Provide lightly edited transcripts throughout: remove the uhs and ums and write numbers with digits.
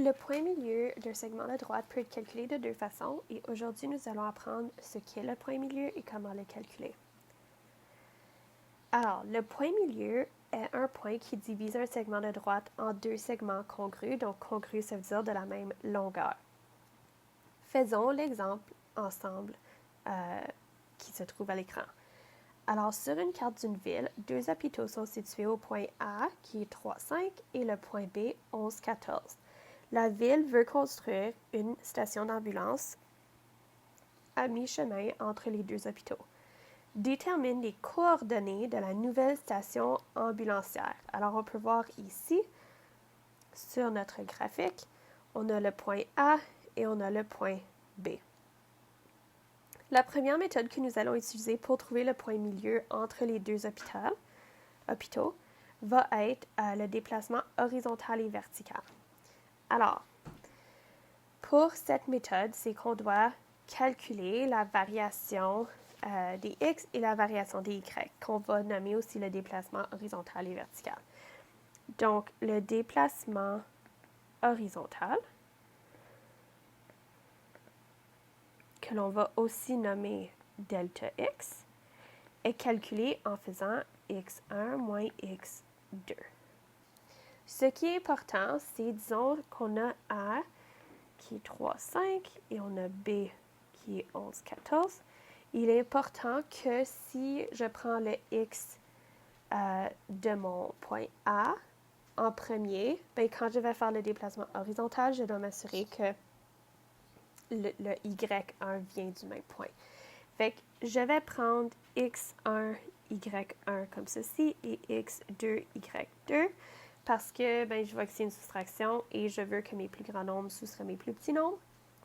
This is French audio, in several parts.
Le point milieu d'un segment de droite peut être calculé de deux façons et aujourd'hui nous allons apprendre ce qu'est le point milieu et comment le calculer. Alors, le point milieu est un point qui divise un segment de droite en deux segments congrus, donc congrus ça veut dire de la même longueur. Faisons l'exemple ensemble qui se trouve à l'écran. Alors, sur une carte d'une ville, deux hôpitaux sont situés au point A, qui est 3,5, et le point B, 11,14. La ville veut construire une station d'ambulance à mi-chemin entre les deux hôpitaux. Détermine les coordonnées de la nouvelle station ambulancière. Alors, on peut voir ici, sur notre graphique, on a le point A et on a le point B. La première méthode que nous allons utiliser pour trouver le point milieu entre les deux hôpitaux va être le déplacement horizontal et vertical. Alors, pour cette méthode, c'est qu'on doit calculer la variation des x et la variation des y, qu'on va nommer aussi le déplacement horizontal et vertical. Donc, le déplacement horizontal, que l'on va aussi nommer delta x, est calculé en faisant x1 moins x2. Ce qui est important, c'est, disons qu'on a A qui est 3,5 et on a B qui est 11,14. Il est important que si je prends le x de mon point A en premier, bien, quand je vais faire le déplacement horizontal, je dois m'assurer que le y1 vient du même point. Fait que je vais prendre x1, y1 comme ceci et x2, y2 parce que je vois que c'est une soustraction et je veux que mes plus grands nombres soustraient mes plus petits nombres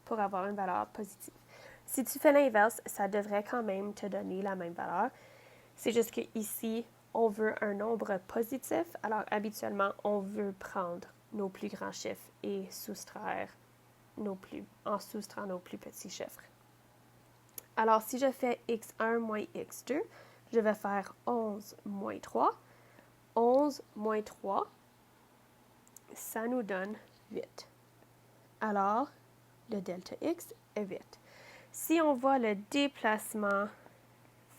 pour avoir une valeur positive. Si tu fais l'inverse, ça devrait quand même te donner la même valeur. C'est juste qu'ici, on veut un nombre positif. Alors, habituellement, on veut prendre nos plus grands chiffres et soustraire en soustrayant nos plus petits chiffres. Alors, si je fais x1 moins x2, je vais faire 11 moins 3. 11 moins 3, ça nous donne 8. Alors, le delta x est 8. Si on voit le déplacement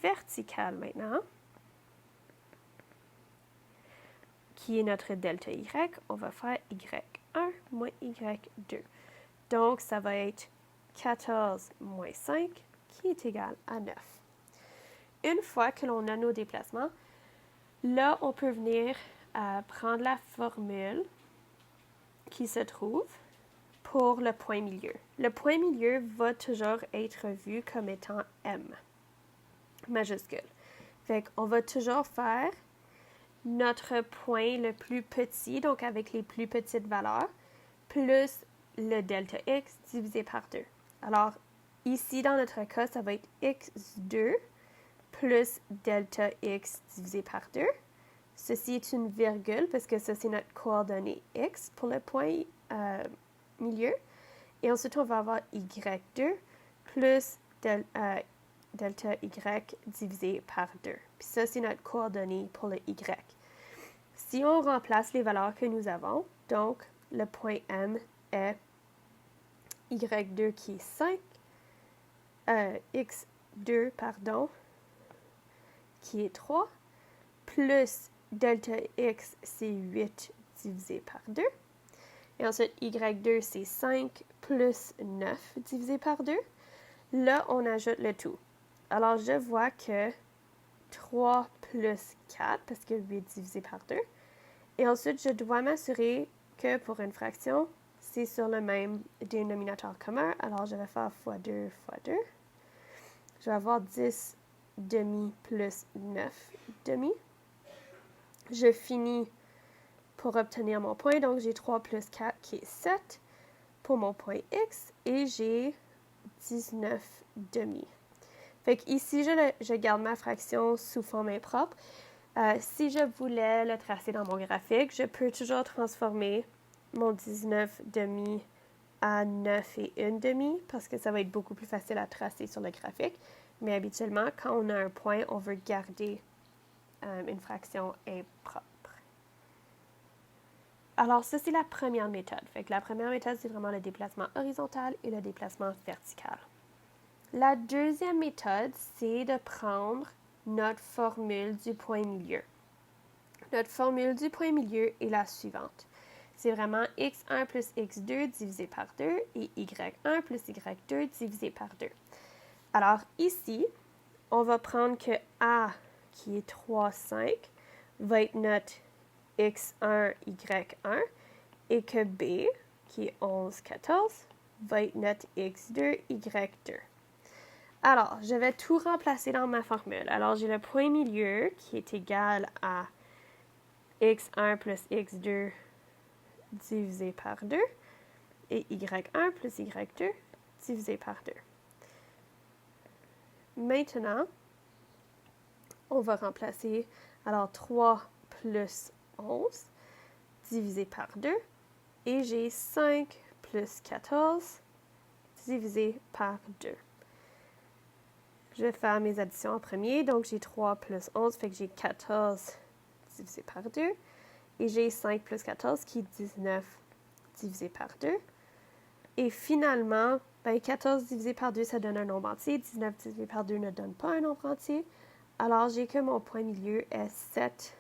vertical maintenant, qui est notre delta y, on va faire y1 moins y2. Donc, ça va être 14 moins 5, qui est égal à 9. Une fois que l'on a nos déplacements, là, on peut venir prendre la formule qui se trouve pour le point milieu. Le point milieu va toujours être vu comme étant M, majuscule. Fait qu'on va toujours faire notre point le plus petit, donc avec les plus petites valeurs, plus le delta x divisé par 2. Alors, ici, dans notre cas, ça va être x2 plus delta x divisé par 2. Ceci est une virgule parce que ça, c'est notre coordonnée x pour le point milieu. Et ensuite, on va avoir y2 plus delta y divisé par 2. Puis ça, c'est notre coordonnée pour le y. Si on remplace les valeurs que nous avons, donc le point M est y2 qui est 5, x2, qui est 3, plus delta x, c'est 8 divisé par 2. Et ensuite, y2, c'est 5 plus 9 divisé par 2. Là, on ajoute le tout. Alors, je vois que 3 plus 4, parce que 8 divisé par 2. Et ensuite, je dois m'assurer que pour une fraction, c'est sur le même dénominateur commun. Alors, je vais faire fois 2 fois 2. Je vais avoir 10 demi plus 9 demi. Je finis pour obtenir mon point. Donc, j'ai 3 plus 4 qui est 7 pour mon point x et j'ai 19 demi. Fait qu'ici, je garde ma fraction sous forme impropre. Si je voulais le tracer dans mon graphique, je peux toujours transformer mon 19 demi à 9 et 1 demi parce que ça va être beaucoup plus facile à tracer sur le graphique. Mais habituellement, quand on a un point, on veut garder une fraction impropre. Alors, ça, c'est la première méthode. Fait que la première méthode, c'est vraiment le déplacement horizontal et le déplacement vertical. La deuxième méthode, c'est de prendre notre formule du point milieu. Notre formule du point milieu est la suivante. C'est vraiment x1 plus x2 divisé par 2 et y1 plus y2 divisé par 2. Alors ici, on va prendre que A, qui est 3, 5, va être notre x1, y1, et que B, qui est 11, 14, va être notre x2, y2. Alors, je vais tout remplacer dans ma formule. Alors, j'ai le point milieu qui est égal à x1 plus x2 divisé par 2 et y1 plus y2 divisé par 2. Maintenant, on va remplacer, alors 3 plus 11 divisé par 2 et j'ai 5 plus 14 divisé par 2. Je vais faire mes additions en premier, donc j'ai 3 plus 11, fait que j'ai 14 divisé par 2. Et j'ai 5 plus 14 qui est 19 divisé par 2. Et finalement, 14 divisé par 2, ça donne un nombre entier. 19 divisé par 2 ne donne pas un nombre entier. Alors, j'ai que mon point milieu est 7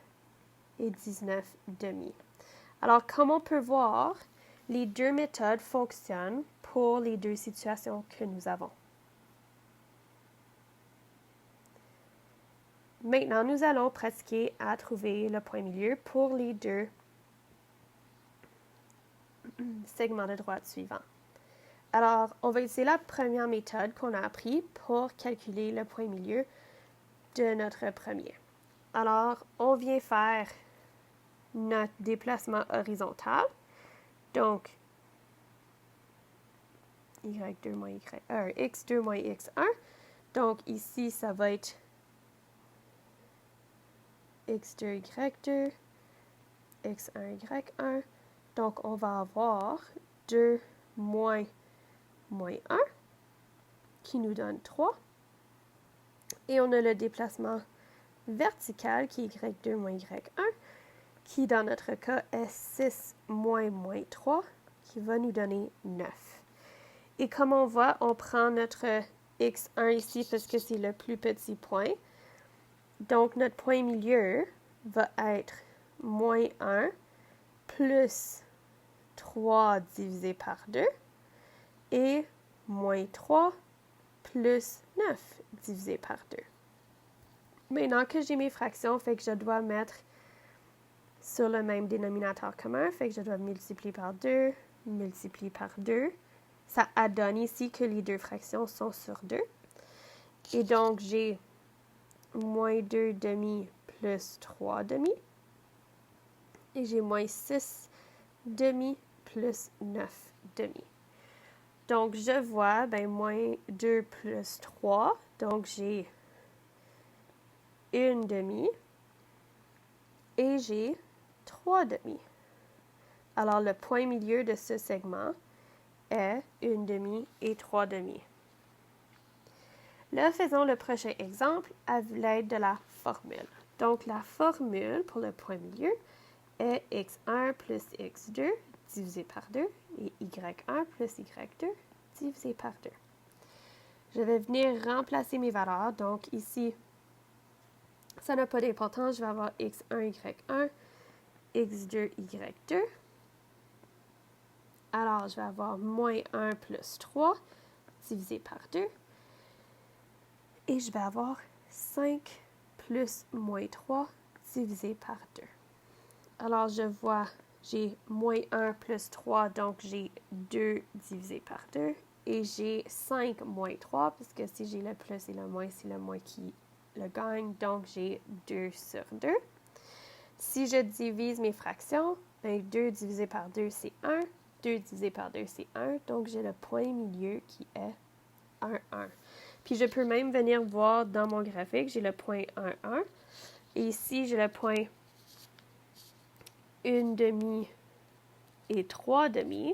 et 19 demi. Alors, comme on peut voir, les deux méthodes fonctionnent pour les deux situations que nous avons. Maintenant, nous allons pratiquer à trouver le point milieu pour les deux segments de droite suivants. Alors, on va utiliser la première méthode qu'on a appris pour calculer le point milieu de notre premier. Alors, on vient faire notre déplacement horizontal. Donc, y2 moins y1, x2 moins x1. Donc, ici, ça va être x2, y2, x1, y1. Donc, on va avoir 2 moins 1 qui nous donne 3. Et on a le déplacement vertical qui est y2 moins y1 qui, dans notre cas, est 6 moins 3 qui va nous donner 9. Et comme on voit, on prend notre x1 ici parce que c'est le plus petit point. Donc, notre point milieu va être moins 1 plus 3 divisé par 2 et moins 3 plus 9 divisé par 2. Maintenant que j'ai mes fractions, fait que je dois mettre sur le même dénominateur commun, fait que je dois multiplier par 2, multiplier par 2. Ça adonne ici que les deux fractions sont sur 2. Et donc, j'ai moins 2 demi plus 3 demi. Et j'ai moins 6 demi plus 9 demi. Donc, je vois, moins 2 plus 3. Donc, j'ai 1 demi. Et j'ai 3 demi. Alors, le point milieu de ce segment est 1 demi et 3 demi. Là, faisons le prochain exemple à l'aide de la formule. Donc, la formule pour le point milieu est x1 plus x2 divisé par 2 et y1 plus y2 divisé par 2. Je vais venir remplacer mes valeurs. Donc, ici, ça n'a pas d'importance. Je vais avoir x1, y1, x2, y2. Alors, je vais avoir moins 1 plus 3 divisé par 2. Et je vais avoir 5 plus moins 3 divisé par 2. Alors, je vois, j'ai moins 1 plus 3, donc j'ai 2 divisé par 2. Et j'ai 5 moins 3, puisque si j'ai le plus et le moins, c'est le moins qui le gagne. Donc, j'ai 2 sur 2. Si je divise mes fractions, 2 divisé par 2, c'est 1. 2 divisé par 2, c'est 1. Donc, j'ai le point milieu qui est 1, 1. Puis, je peux même venir voir dans mon graphique, j'ai le point 1, 1. Et ici, j'ai le point 1 demi et 3 demi,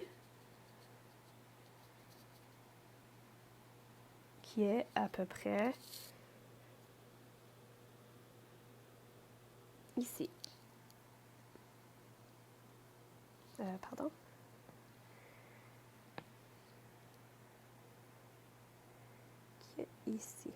qui est à peu près ici. pardon. Qui est ici.